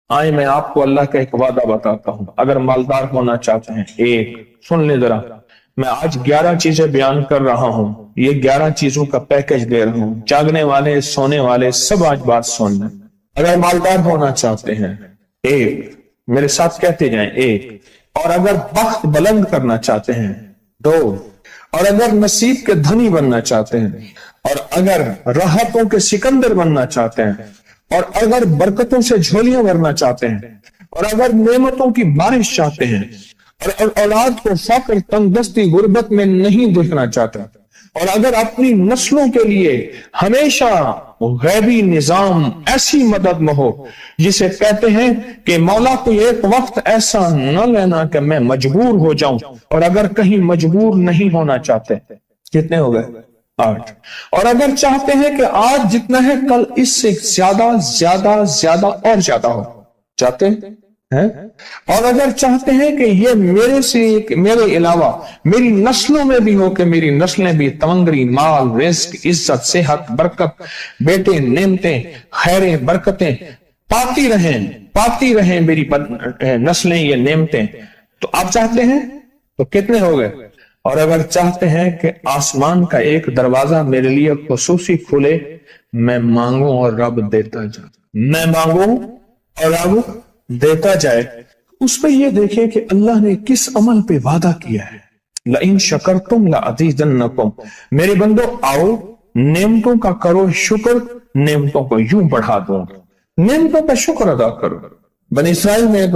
آئے میں آپ کو اللہ کا ایک وعدہ بتاتا ہوں، اگر مالدار ہونا چاہتے ہیں، ایک سن لے ذرا، میں آج 11 چیزیں بیان کر رہا ہوں، یہ 11 چیزوں کا پیکج دے رہا ہوں، جاگنے والے سونے والے سب آج بات سن لیں۔ اگر مالدار ہونا چاہتے ہیں، ایک، میرے ساتھ کہتے جائیں، ایک، اور اگر بخت بلند کرنا چاہتے ہیں، دو، اور اگر نصیب کے دھنی بننا چاہتے ہیں، اور اگر راحتوں کے سکندر بننا چاہتے ہیں، اور اگر برکتوں سے جھولیاں بھرنا چاہتے ہیں، اور اگر نعمتوں کی بارش چاہتے ہیں، اور اولاد کو فقر، تنگ دستی، غربت میں نہیں دیکھنا چاہتے، اور اگر اپنی نسلوں کے لیے ہمیشہ غیبی نظام ایسی مدد میں ہو جسے کہتے ہیں کہ مولا کو ایک وقت ایسا نہ لینا کہ میں مجبور ہو جاؤں، اور اگر کہیں مجبور نہیں ہونا چاہتے، کتنے ہو گئے؟ 8۔ اور اگر چاہتے ہیں کہ آج جتنا ہے کل اس سے زیادہ زیادہ زیادہ اور زیادہ ہو، چاہتے ہیں؟ اور اگر چاہتے ہیں کہ یہ میرے علاوہ میری نسلوں میں بھی ہو، کہ میری نسلیں بھی تمنگری، مال، رزق، عزت، صحت، برکت، بیٹے، نعمتیں، خیریں، برکتیں پاتی رہیں میری نسلیں، یہ نعمتیں، تو آپ چاہتے ہیں؟ تو کتنے ہو گئے؟ اور اگر چاہتے ہیں کہ آسمان کا ایک دروازہ میرے لیے خصوصی کھلے، میں مانگوں اور رب دیتا جائے، میں مانگوں اور رب دیتا جائے، اس پہ یہ دیکھیں کہ اللہ نے کس عمل پہ وعدہ کیا ہے۔ لَإِن شَكَرْتُمْ لَأَزِيدَنَّكُمْ، میرے بندو آؤ نعمتوں کا کرو شکر، نعمتوں کو یوں بڑھا دوں، نعمتوں کا شکر ادا کرو۔ بنی اسرائیل میں ایک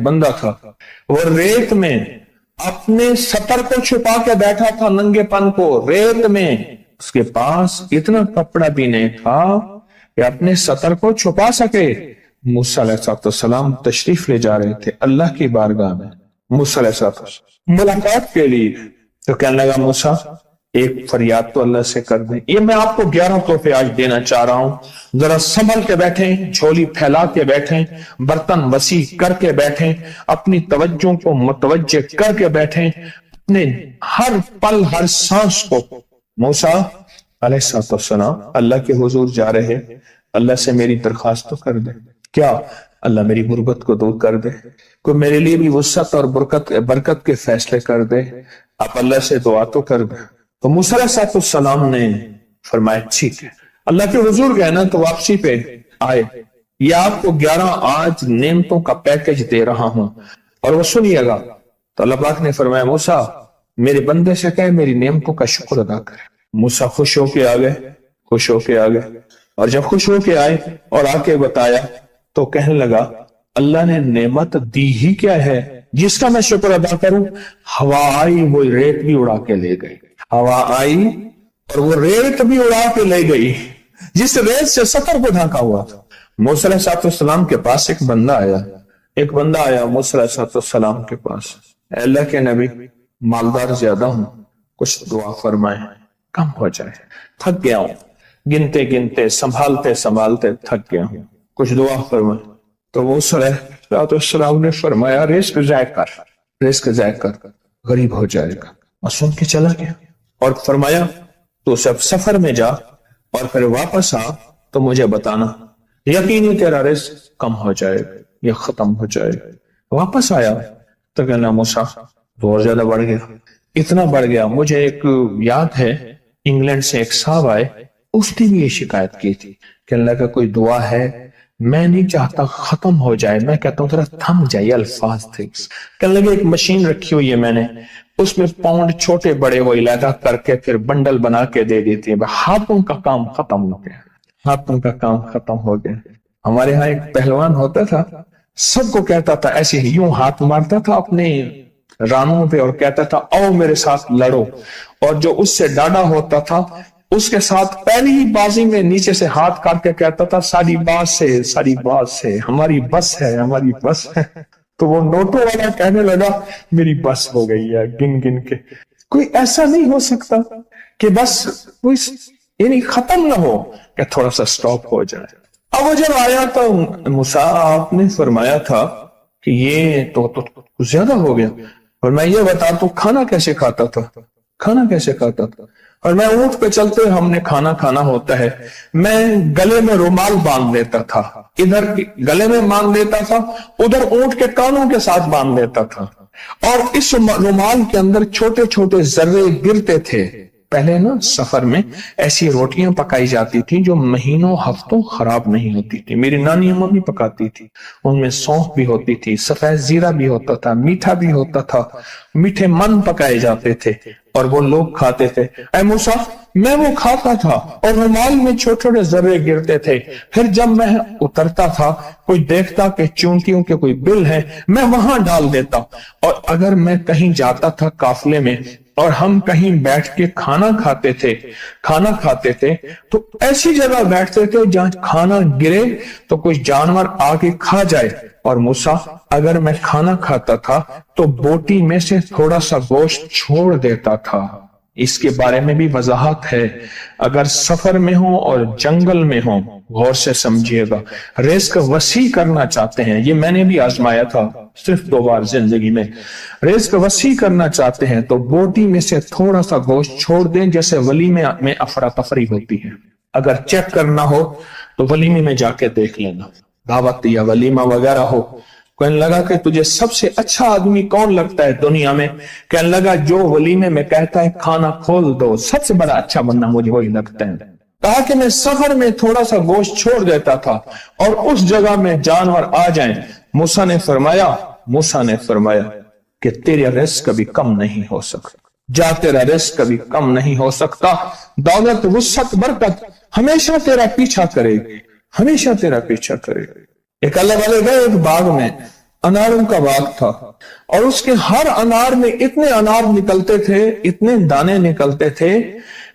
بندہ تھا، وہ ریت میں اپنے سطر کو چھپا کے بیٹھا تھا، ننگے پن کو، ریت میں، اس کے پاس اتنا کپڑا بھی نہیں تھا کہ اپنے سطر کو چھپا سکے۔ موسیٰ علیہ السلام تشریف لے جا رہے تھے اللہ کی بارگاہ میں، موسیٰ علیہ السلام ملاقات کے لیے، تو کہنے لگا موسیٰ ایک فریاد تو اللہ سے کر دیں۔ یہ میں آپ کو 11 تحفے آج دینا چاہ رہا ہوں، ذرا سنبھل کے بیٹھیں، جھولی پھیلا کے بیٹھیں، برتن وسیع کر کے بیٹھیں، اپنی توجہ کو متوجہ کر کے بیٹھیں، اپنے ہر پل ہر سانس کو۔ موسیٰ علیہ السلام اللہ کے حضور جا رہے، اللہ سے میری درخواست تو کر دے، کیا اللہ میری غربت کو دور کر دے، کوئی میرے لیے بھی وسعت اور برکت کے فیصلے کر دے، آپ اللہ سے دعا تو کر دے۔ تو موسیٰ علیہ السلام نے فرمایا ٹھیک ہے، اللہ کے حضور گئے نا تو واپسی پہ آئے، یہ آپ کو 11 آج نعمتوں کا پیکج دے رہا ہوں، اور وہ سنیے گا۔ تو اللہ پاک نے فرمایا موسیٰ میرے بندے سے کہے میری نعمتوں کا شکر ادا کرے۔ موسیٰ خوش ہو کے آ گئے، اور جب خوش ہو کے آئے اور آ کے بتایا تو کہنے لگا اللہ نے نعمت دی ہی کیا ہے جس کا میں شکر ادا کروں؟ ہوا آئی وہ ریت بھی اڑا کے لے گئی، ہوا آئی اور وہ ریت بھی اڑا کے لے گئی جس ریت سے سطر کو ڈھانکا ہوا تھا۔ موسیٰ علیہ السلام کے پاس ایک بندہ آیا موسیٰ علیہ السلام کے پاس، اے اللہ کے نبی مالدار زیادہ ہوں، کچھ دعا فرمائیں کم ہو جائے، تھک گیا ہوں، گنتے سنبھالتے تھک گیا ہوں، کچھ دعا فرمائیں۔ تو موسیٰ علیہ السلام نے فرمایا رزق ضائع کر غریب ہو جائے گا، اور سن کے چلا گیا، اور فرمایا تو سب سفر میں جا اور پھر واپس آ تو مجھے بتانا، یقینی تیرا رزق کم ہو جائے گا یا ختم ہو جائے گا۔ واپس آیا تو کہنا موسیٰ اور زیادہ بڑھ گیا، اتنا بڑھ گیا، مجھے ایک یاد ہے انگلینڈ سے ایک صاحب آئے، اس نے بھی یہ شکایت کی تھی کہ اللہ کا کوئی دعا ہے، میں نہیں چاہتا ختم ہو جائے، میں کہتا ہوں ذرا تھم جائے الفاظ تھے۔ کہنے لگے ایک مشین رکھی ہوئی ہے میں نے، اس میں پاؤنڈ چھوٹے بڑے وہ علیحدہ کر کے پھر بنڈل بنا کے دے دیتی ہے، ہاتھوں کا کام ختم ہو گیا۔ ہمارے ہاں ایک پہلوان ہوتا تھا، سب کو کہتا تھا ایسے ہی، یوں ہاتھ مارتا تھا اپنے رانوں پہ اور کہتا تھا آؤ میرے ساتھ لڑو، اور جو اس سے ڈاڈا ہوتا تھا اس کے ساتھ پہلی ہی بازی میں نیچے سے ہاتھ کاٹ کے کہتا تھا ساری بات سے ہماری بس ہے۔ تو وہ نوٹوں والا کہنے لگا میری بس ہو گئی ہے گن کے۔ کوئی ایسا نہیں ہو سکتا کہ بس کوئی یعنی ختم نہ ہو، کہ تھوڑا سا سٹاپ ہو جائے۔ اب وہ جب آیا تو موسیٰ آپ نے فرمایا تھا کہ یہ تو زیادہ ہو گیا، اور میں یہ بتا تو کھانا کیسے کھاتا تھا؟ اور میں اونٹ پہ چلتے ہم نے کھانا کھانا ہوتا ہے، میں گلے میں رومال باندھ لیتا تھا، ادھر گلے میں باندھ لیتا تھا، ادھر اونٹ کے کانوں کے ساتھ باندھ لیتا تھا، اور اس رومال کے اندر چھوٹے چھوٹے ذرے گرتے تھے۔ پہلے نا سفر میں ایسی روٹیاں پکائی جاتی تھی جو مہینوں ہفتوں خراب نہیں ہوتی تھی، میری نانی اماں بھی پکاتی تھی، ان میں سونف بھی ہوتی تھی، سفید زیرہ بھی ہوتا تھا، میٹھا بھی ہوتا تھا، میٹھے من پکائے جاتے تھے اور وہ لوگ کھاتے تھے۔ اے موسیٰ، میں وہ کھاتا تھا اور رومال میں چھوٹے چھوٹے ذرے گرتے تھے، پھر جب میں اترتا تھا کوئی دیکھتا کہ چونٹیوں کے کوئی بل ہے، میں وہاں ڈال دیتا، اور اگر میں کہیں جاتا تھا قافلے میں اور ہم کہیں بیٹھ کے کھانا کھاتے تھے تو ایسی جگہ بیٹھتے تھے جہاں کھانا گرے تو کوئی جانور آگے کھا جائے، اور موسیٰ اگر میں کھانا کھاتا تھا تو بوٹی میں سے تھوڑا سا گوشت چھوڑ دیتا تھا۔ اس کے بارے میں بھی وضاحت ہے، اگر سفر میں ہوں اور جنگل میں ہوں، غور سے سمجھیے گا، رزق وسیع کرنا چاہتے ہیں، یہ میں نے بھی آزمایا تھا صرف 2 بار زندگی میں، رزق وسیع کرنا چاہتے ہیں تو بوٹی میں سے تھوڑا سا گوشت چھوڑ دیں، جیسے ولیمے میں افراتفری ہوتی ہے۔ اگر چیک کرنا ہو تو ولیمے میں جا کے دیکھ لینا، دعوت یا ولیمہ وغیرہ ہو، کہنے لگا کہ تجھے سب سے اچھا آدمی کون لگتا ہے دنیا میں؟ کہنے لگا جو ولیمے میں کہتا ہے کھانا کھول دو، سب سے بڑا اچھا بندہ مجھے وہی لگتا ہے۔ کہا کہ میں سفر میں تھوڑا سا گوشت چھوڑ دیتا تھا اور اس جگہ میں جانور آ جائیں۔ موسیٰ نے فرمایا کہ تیرا رزق کبھی کم نہیں ہو سکتا، جا تیرا رزق کبھی کم نہیں ہو سکتا، دولت وسعت برکت ہمیشہ تیرا پیچھا کرے گی، ہمیشہ تیرا پیچھا کرے گی۔ ایک اللہ والے گئے ایک باغ میں، اناروں کا باغ تھا، اور اس کے ہر انار میں اتنے انار نکلتے تھے، اتنے دانے نکلتے تھے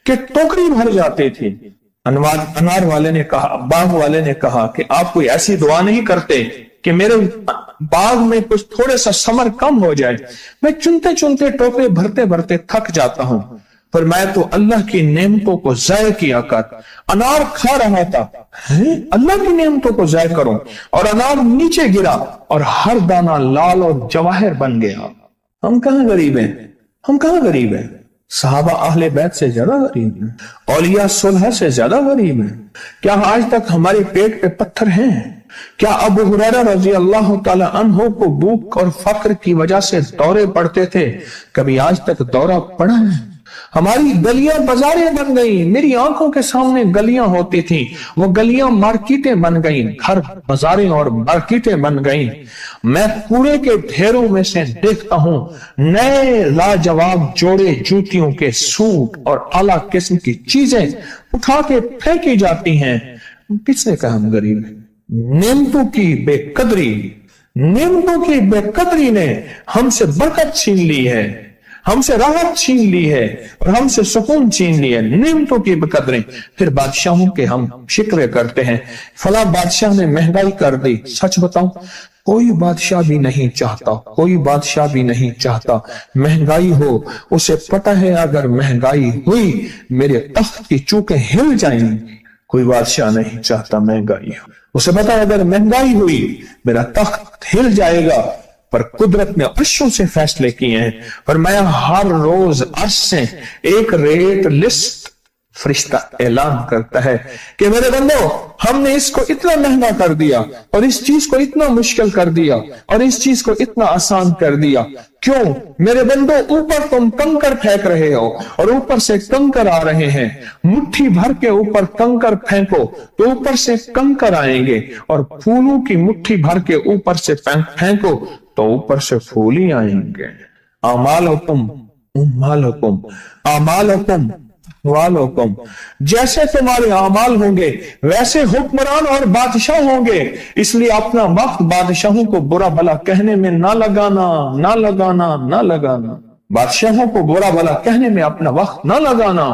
کہ ٹوکری بھر جاتی تھی۔ انار والے نے کہا، باغ والے نے کہا کہ آپ کوئی ایسی دعا نہیں کرتے کہ میرے باغ میں کچھ تھوڑے سا ثمر کم ہو جائے، میں چنتے چنتے ٹوکرے بھرتے بھرتے تھک جاتا ہوں، پر میں تو اللہ کی نعمتوں کو ضائع کیا کر انار کھا رہا تھا، اللہ کی نعمتوں کو ضائع کروں، اور انار نیچے گرا اور ہر دانہ لال اور جواہر بن گیا۔ ہم کہاں غریب ہیں؟ صحابہ اہل بیت سے زیادہ غریب ہیں، اولیاء صلح سے زیادہ غریب ہیں۔ کیا آج تک ہمارے پیٹ پہ پتھر ہیں؟ کیا ابو ہریرہ رضی اللہ تعالی عنہ کو بھوک اور فقر کی وجہ سے دورے پڑتے تھے؟ کبھی آج تک دورہ پڑا ہے؟ ہماری گلیاں بازاریں بن گئی، میری آنکھوں کے سامنے گلیاں ہوتی تھیں، وہ گلیاں مارکیٹیں بن گئیں، گھر بازاریں اور مارکیٹیں بن گئیں۔ میں کوڑے کے ڈھیروں میں سے دیکھتا ہوں نئے لاجواب جوڑے جوتیوں کے سوٹ اور اعلیٰ قسم کی چیزیں اٹھا کے پھینکی جاتی ہیں۔ کس نے کہا ہم غریب ہیں؟ نعمتوں کی بے قدری نے ہم سے برکت چھین لی ہے، ہم سے راحت چھین لی ہے اور ہم سے سکون چھین لی ہے، نعمتوں کی بے قدری۔ پھر بادشاہوں کے ہم شکوے کرتے ہیں، فلاں بادشاہ نے مہنگائی کر دی۔ سچ بتاؤں، کوئی بادشاہ بھی نہیں چاہتا مہنگائی ہو، اسے پتہ ہے اگر مہنگائی ہوئی میرے تخت کی چوکیں ہل جائیں گی۔ کوئی بادشاہ نہیں چاہتا مہنگائی ہو، اسے پتہ ہے اگر مہنگائی ہوئی میرا تخت ہل جائے گا، پر قدرت نے عرشوں سے فیصلے کیے ہیں۔ فرمایا ہر روز عرش سے ایک ریٹ لسٹ فرشتہ اعلان کرتا ہے کہ میرے بندو، ہم نے اس کو اتنا مہنگا کر دیا اور اس چیز کو اتنا مشکل کر دیا اور اس چیز کو اتنا آسان کر دیا، کیوں میرے بندو؟ اوپر تم کنکر پھینک رہے ہو اور اوپر سے کنکر آ رہے ہیں، مٹھی بھر کے اوپر کنکر پھینکو تو اوپر سے کنکر آئیں گے، اور پھولوں کی مٹھی بھر کے اوپر سے پھینکو تو اوپر سے پھول ہی آئیں گے۔ اعمالکم، جیسے تمہارے اعمال ہوں گے ویسے حکمران اور بادشاہ ہوں گے، اس لیے اپنا وقت بادشاہوں کو برا بھلا کہنے میں نہ لگانا، بادشاہوں کو برا بھلا کہنے میں اپنا وقت نہ لگانا،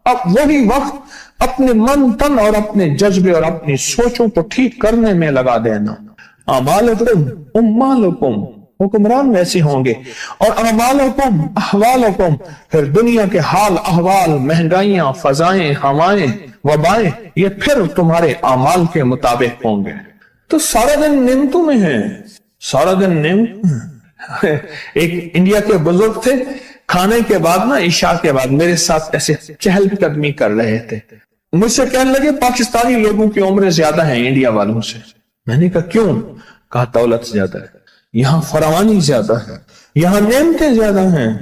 اب وہی وقت اپنے من تن اور اپنے جذبے اور اپنی سوچوں کو ٹھیک کرنے میں لگا دینا۔ اعمالکم، حکمران ویسے ہوں گے، اور اعمالکم احوالکم، پھر دنیا کے حال احوال، مہنگائیاں، فضائیں، ہوائیں، وبائیں، یہ پھر تمہارے اعمال کے مطابق ہوں گے۔ تو سارا دن نعمتوں میں ہیں، سارا دن نعمت۔ ایک انڈیا کے بزرگ تھے، کھانے کے بعد نا عشاء کے بعد میرے ساتھ ایسے چہل قدمی کر رہے تھے. مجھ سے کہنے لگے پاکستانی لوگوں کی عمریں زیادہ ہیں انڈیا والوں سے. میں نے کہا کیوں؟ کہا دولت زیادہ ہے, یہاں فراوانی زیادہ ہے, یہاں نعمتیں زیادہ ہیں.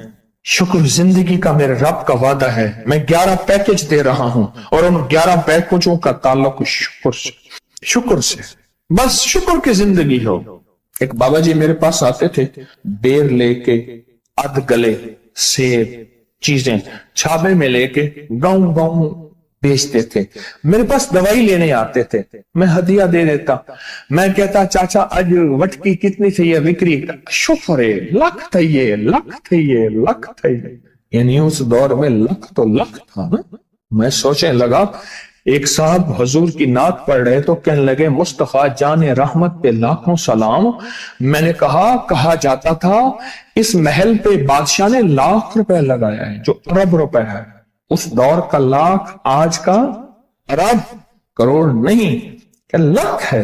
شکر زندگی کا میرے رب کا وعدہ ہے. میں 11 پیکج دے رہا ہوں اور ان 11 پیکجوں کا تعلق شکر سے. بس شکر کی زندگی ہو. ایک بابا جی میرے پاس آتے تھے, بیر لے کے, ادھ گلے سیب چیزیں چھابے میں لے کے گاؤں گاؤں بیچتے تھے. میرے پاس دوائی لینے آتے تھے, میں ہدیہ دے دیتا. میں کہتا چاچا آج وٹکی کتنی تھی یہ وکری؟ شکر ہے, لکھ تھا یہ, لکھ تھا یہ, لکھ تھا یہ. یعنی اس دور میں لکھ تو لکھ تھا نا. میں سوچنے لگا, ایک صاحب حضور کی نعت پڑھ رہے تو کہنے لگے مصطفیٰ جان رحمت پہ لاکھوں سلام. میں نے کہا جاتا تھا اس محل پہ بادشاہ نے لاکھ روپے لگایا ہے, جو ارب روپے ہے. اس دور کا لاکھ آج کا ارب کروڑ نہیں کہ لاکھ ہے.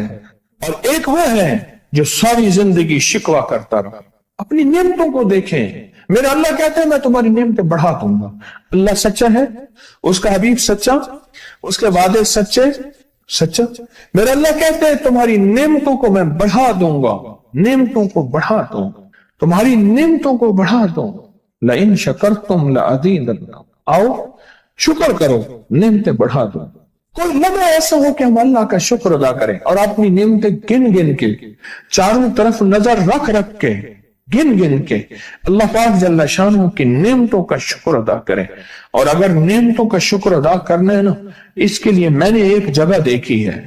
اور ایک وہ ہے جو ساری زندگی شکوہ کرتا رہا. اپنی نعمتوں کو دیکھیں. میرا اللہ کہتا ہے میں تمہاری نعمتیں بڑھا دوں گا. اللہ سچا ہے, اس کا حبیب سچا, اس کے وعدے سچا. میرا اللہ کہتا ہے تمہاری نعمتوں کو میں بڑھا دوں گا, نعمتوں کو بڑھا دوں, تمہاری نعمتوں کو بڑھا دوں. لئن شکرتم لأزیدنکم, آؤ شکر کرو نعمتیں بڑھا دوں. کوئی لمحہ ایسا ہو کہ ہم اللہ کا شکر ادا کریں اور اپنی نعمتیں گن گن کے, چاروں طرف نظر رکھ کے, گن گن کے اللہ پاک جل شانہ کی نعمتوں کا شکر ادا کریں. اور اگر نعمتوں کا شکر ادا کرنا ہے نا, اس کے لیے میں نے ایک جگہ دیکھی ہے.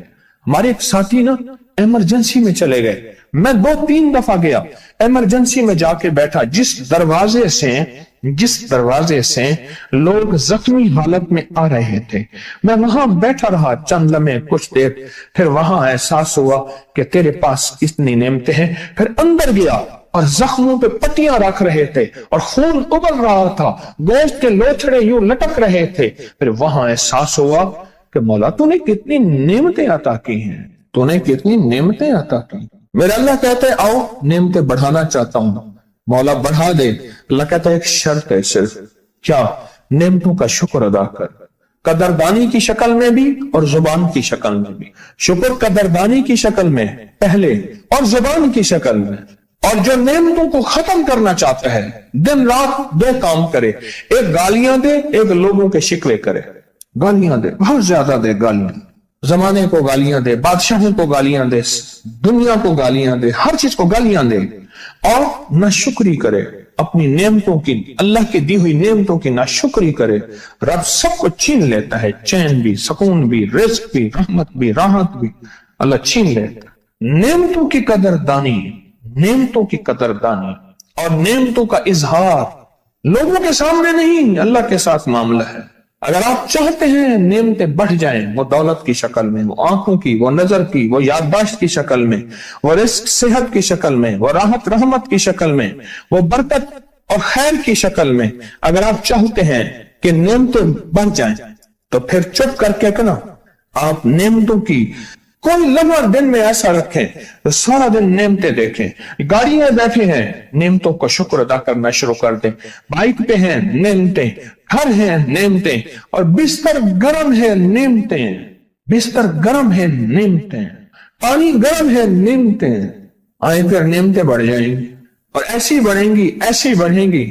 ہمارے ایک ساتھی نا ایمرجنسی میں چلے گئے. میں 2-3 دفعہ گیا, ایمرجنسی میں جا کے بیٹھا. جس دروازے سے لوگ زخمی حالت میں آ رہے تھے, میں وہاں بیٹھا رہا چند لمحے, کچھ دیر. پھر وہاں احساس ہوا کہ تیرے پاس اتنی نعمتیں ہیں. پھر اندر گیا اور زخموں پہ پٹیاں رکھ رہے تھے اور خون ابل رہا تھا, گوشت کے لوتھڑے یوں لٹک رہے تھے. پھر وہاں احساس ہوا کہ مولا تو نے کتنی نعمتیں عطا کی ہیں, تو نے کتنی نعمتیں عطا کی. میرا اللہ کہتا ہے آؤ نعمتیں بڑھانا چاہتا ہوں. مولا بڑھا دے. اللہ کہتا ہے ایک شرط ہے صرف, کیا؟ نعمتوں کا شکر ادا کر, قدردانی کی شکل میں بھی اور زبان کی شکل میں بھی. شکر قدردانی کی شکل میں پہلے اور زبان کی شکل میں. اور جو نعمتوں کو ختم کرنا چاہتا ہے دن رات 2 کام کرے, ایک گالیاں دے, ایک لوگوں کے شکوے کرے. گالیاں دے, بہت زیادہ دے گالیاں, زمانے کو گالیاں دے, بادشاہوں کو گالیاں دے, دنیا کو گالیاں دے, ہر چیز کو گالیاں دے. اور نہ شکری کرے اپنی نعمتوں کی, اللہ کی دی ہوئی نعمتوں کی نہ شکری کرے. رب سب کو چھین لیتا ہے, چین بھی, سکون بھی, رزق بھی, رحمت بھی, راحت بھی اللہ چھین لیتا ہے. نعمتوں کی قدردانی, نعمتوں کی قدردانی اور نعمتوں کا اظہار لوگوں کے سامنے نہیں, اللہ کے ساتھ معاملہ ہے. اگر آپ چاہتے ہیں نعمتیں بڑھ جائیں, وہ دولت کی شکل میں, وہ آنکھوں کی, وہ نظر کی, وہ یادداشت کی شکل میں, وہ رزق صحت کی شکل میں, وہ راحت رحمت کی شکل میں, وہ برکت اور خیر کی شکل میں, اگر آپ چاہتے ہیں کہ نعمتیں بڑھ جائیں تو پھر چپ کر کے نا آپ نعمتوں کی کوئی لمحہ دن میں ایسا رکھیں تو سارا دن نعمتیں دیکھیں. گاڑی میں بیٹھے ہیں, نعمتوں کا شکر ادا کرنا شروع کر دیں. بائک پہ ہیں, نعمتیں. گھر ہیں, نعمتیں. اور بستر گرم ہے, نعمتیں. بستر گرم ہے, نعمتیں. پانی گرم ہے, نعمتیں. آئیں پھر نعمتیں بڑھ جائیں گی اور ایسی بڑھیں گی, ایسی بڑھیں گی